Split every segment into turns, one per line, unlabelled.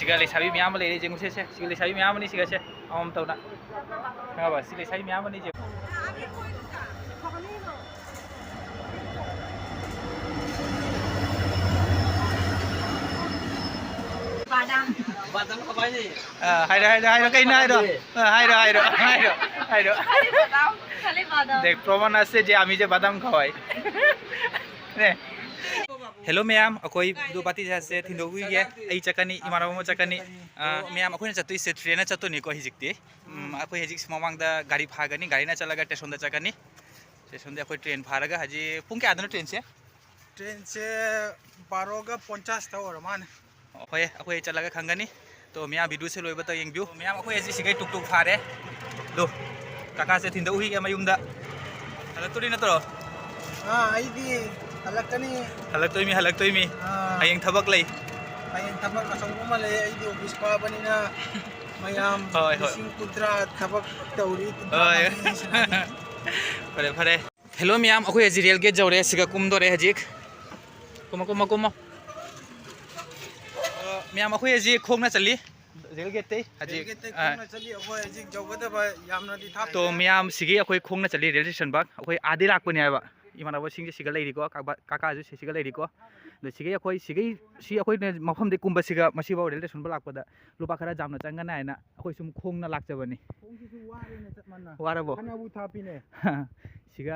siga le sabi miyam le jeng se siga le sabi miyam ni siga se am tau na ba siga le sabi miyam ni je
badam khabai ni
hai da kai na hai do देख प्रमाण আছে যে আমি যে বাদাম খাওয়াই নে hello ma'am अखोई दो बाती जासे थिंदो हुई गे आई चकनी इमाराबो म चकनी मैम अखोई चतुई से ट्रेन चतुनी को हिजिकती अखोई हिजिक ममांग दा गाड़ी फागनी गाड़ी ना चलागा स्टेशन दा चकनी स्टेशन दे अखोई ट्रेन फारगा हाजी पुंके आदनो ट्रेन से
12:50 ता और मान
होय अखोई चलागा खंगनी तो मैम वीडियो से लोइबा तो यंग व्यू मैम अखोई हिजि सिगै टुक टुक फारे दो काका से थिंदो हुई गे मयुमदा हलतुरी नतरो
आई दी
हलक तो मी हयें थबक लई
hanyang tabak kasanguma le ay di office pa banina mayam sing putra tabak tauri
फरे हेलो मैम अखोई हजि रेल गेट जौरे सिगा कुमदोरे हजिक कुम मैम अखोई हजि खोंगना चली रेल गेट ते हजि तो मैम सिगी अखोई खोंगना चली रेल स्टेशन बाग अखोई आदि लाकपनि आबा इमानाबो सिंगे सिगा लेरिको काका जो सिगा लेरिको द सिगे अखोई सिगे सि अखोई मफम दे कुंबा सिगा मसिबाव रेल स्टेशन लाकपदा लुपा खरा जामना चंगना हैना अखोई सुम खोंगना लाकजबनी वारबो
खानाबु थापिने
सिगा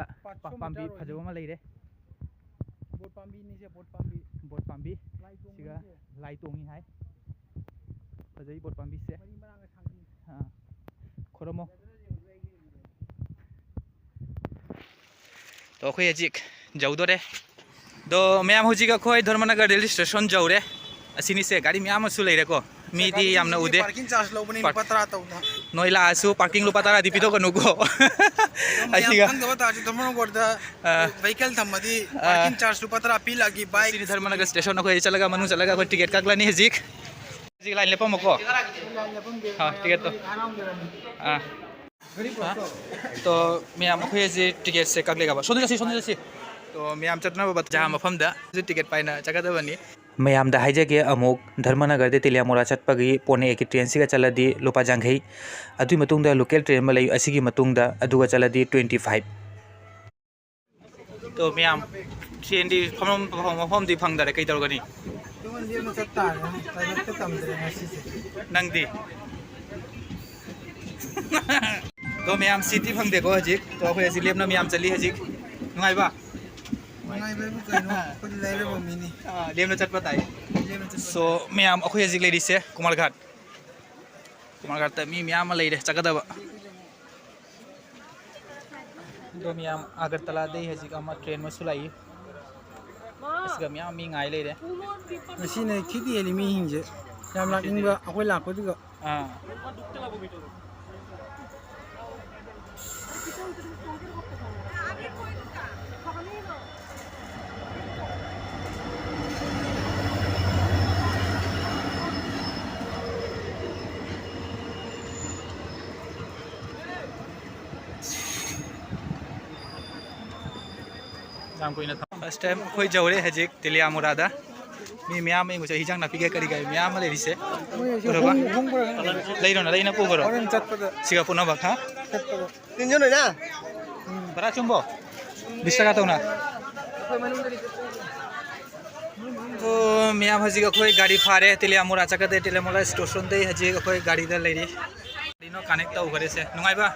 पाम्बी फजबो मा लेरे
बोट पाम्बी नि से
बोट पाम्बी सिगा लाई तोंगी हाय फजई बोट पाम्बी से हां खरमो तो अखोई हजिक जौदोरे दो मैम हजिक अखोई धर्मनगर रेल स्टेशन जौरे असिनी से गाड़ी मैम असु लेरेको मीदी यामना उदे
पार्किंग चार्ज लोबनी पत्रा तौना
नोइला आसु पार्किंग लुपा तारा दिपितो कनुको असिगा
अंग बता जो धर्मनगर गोरदा व्हीकल थमदी पार्किंग चार्ज लुपा तारा पी लागी बाइक
सिनी धर्मनगर स्टेशन अखोई चलगा मनु चलगा अखोई टिकट कागलानी हजिक लाइन लेपमको हां टिकट तो मैम अखोई हजि टिकट से कागलेगा सोनो जासी तो मैम चतना बात जहाँ मफम दा टिकट पाइना चगदबनी मैम दा हाइजगे अमुक धर्मनगर दे तिलियामोरा चटपगी पोने एक ट्रेन सिगा चलदी लोपा जांघई अदुई मतुंगदा लोकल ट्रेन मा लई असिगी मतुंगदा अदुगा चलदी 25 तो मैम ट्रेन दी फम दी फंगदारे कई तौरगनी नंगदी तो मैम सिटी फंगदे को हजिक तो अखोई हजि लेबना मैम चली हजिक नुंगाइबा लेमना चटपा ताई सो मैम अखोई हजिक लेरिसे कुमारघाट त मी मैम लेरे चगदबा तो मैम अगरतला दे हजिक अमा ट्रेन में सुलाई इसका मैम मी ngai लेरे
मसीने खिदी एली मी हिंजे याम लाकिंग अखोई लाकोदिगा फर्स्ट टाइम कोई जौरे हजिक तिलियामुरादा मी मैम इंगो हिजांग ना पिगे करी गई मैम लेरिसे पुरबा लेना पुगरो सिगा पुना बाखा तिनजन होइना बरा चुम्बो 20 टाका तौना तो मैम हजिक कोई गाड़ी फारे तिलियामुरा चकदे तिलियामुरा स्टेशन दे हजिक कोई गाड़ी दा लेरि दिनो कनेक्ट तौ करे से नुंगाइबा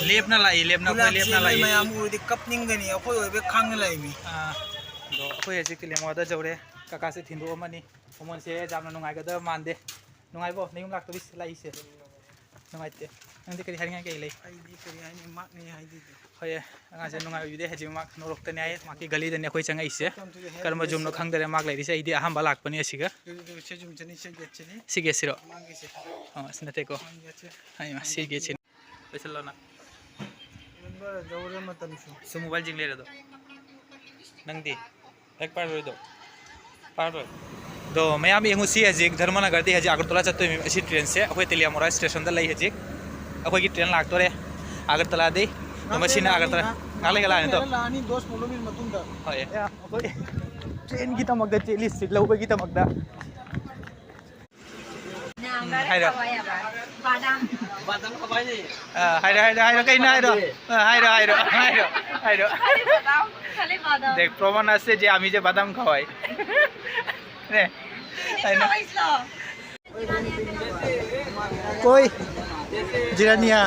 लेपना लाई मैम कपनिंग गनी अखोई ओबे खांग लाई मी दो अखोई हजिक तिलियामुरा दा जौरे काका से थिंदो अमनी ओमन से जामना नुंगाइगदा मानदे नुंगाइबो नयुम लाक्तो बिस लाइसे नुंगाइते नंदि करी हारिङा के लै आइदि करी हाइनि माक नि हाइदि होय आंगा से नुंगाइ बिदे हजिक माक नरक्तने आइ माकी गली दने अखोई चंगा इसे कर्म जुमनो खांगदरे माक लाइदिसे आइदि आहामबा लाकपनि असिगा से जुम चनि से गेचनि सिगे सिरो हां स्नेतेको हाइमा सिगे छिन बेसलना नंबर जौरे मतनसु सु मोबाइल जिंग लेरे दो नंगदि एक पार रोय दो मैम यंगु सी हजिक धर्मनगर दे हजिक अगरतला चतोय असि ट्रेन से अखोई तिलियामुरा स्टेशन दा लई हजिक अखोई की ट्रेन लाक्तोरे अगरतला दे तो मसिना अगरतला नाले गला तो लानी 10 किलोमीटर मतुंदा होय अखोई
ट्रेनꯒꯤꯗꯃꯛꯇ ꯆꯦꯜꯂꯤ ꯁꯤꯠ ꯂꯧꯕꯒꯤꯗꯃꯛꯇ
Haida. Badam. Badam khabai ni.
হাইরো কইনা হাইরো
Kali badam.
দেখ প্রমাণ আছে যে আমি যে বাদাম খাওয়াই নে হাইনা কই জিরানিয়া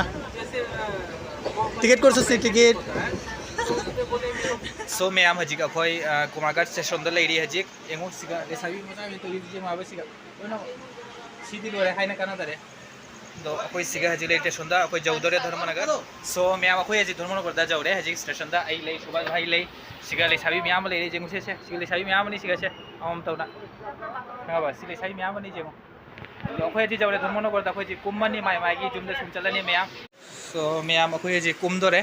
টিকেট করছস টিকেট सो मैम हजिक अखोई कुमारघाट स्टेशन द लेरी हजिक एंगो सिगा लेसाबी मोजा मी तोरी जे माबा सिगा ओनो सीधी लोरे हाइना काना दरे दो अखोई सिगा हजिक लेरी स्टेशन दा अखोई जौदरे धर्मनगर सो मैम अखोई हजिक धर्मनगर दा जौरे हजिक स्टेशन दा आई ले सुबा भाई ले सिगा लेसाबी मैम लेरी जेंगु से सिगा लेसाबी मैम नि सिगा से अम तौना हाबा सिगा लेसाबी मैम नि जेंगु दो अखोई हजिक जौरे धर्मनगर दा अखोई हजिक कुम्मानि माइ माइगी जुमदे सुमचलानि मैम सो मैम अखोई हजिक कुम दरे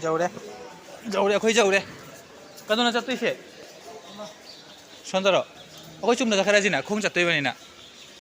जौरे अखोई जौरे कदोना चत्तोइसे सन्दर अखोई चुमना जाखारा जिना खों चत्तोइबानिना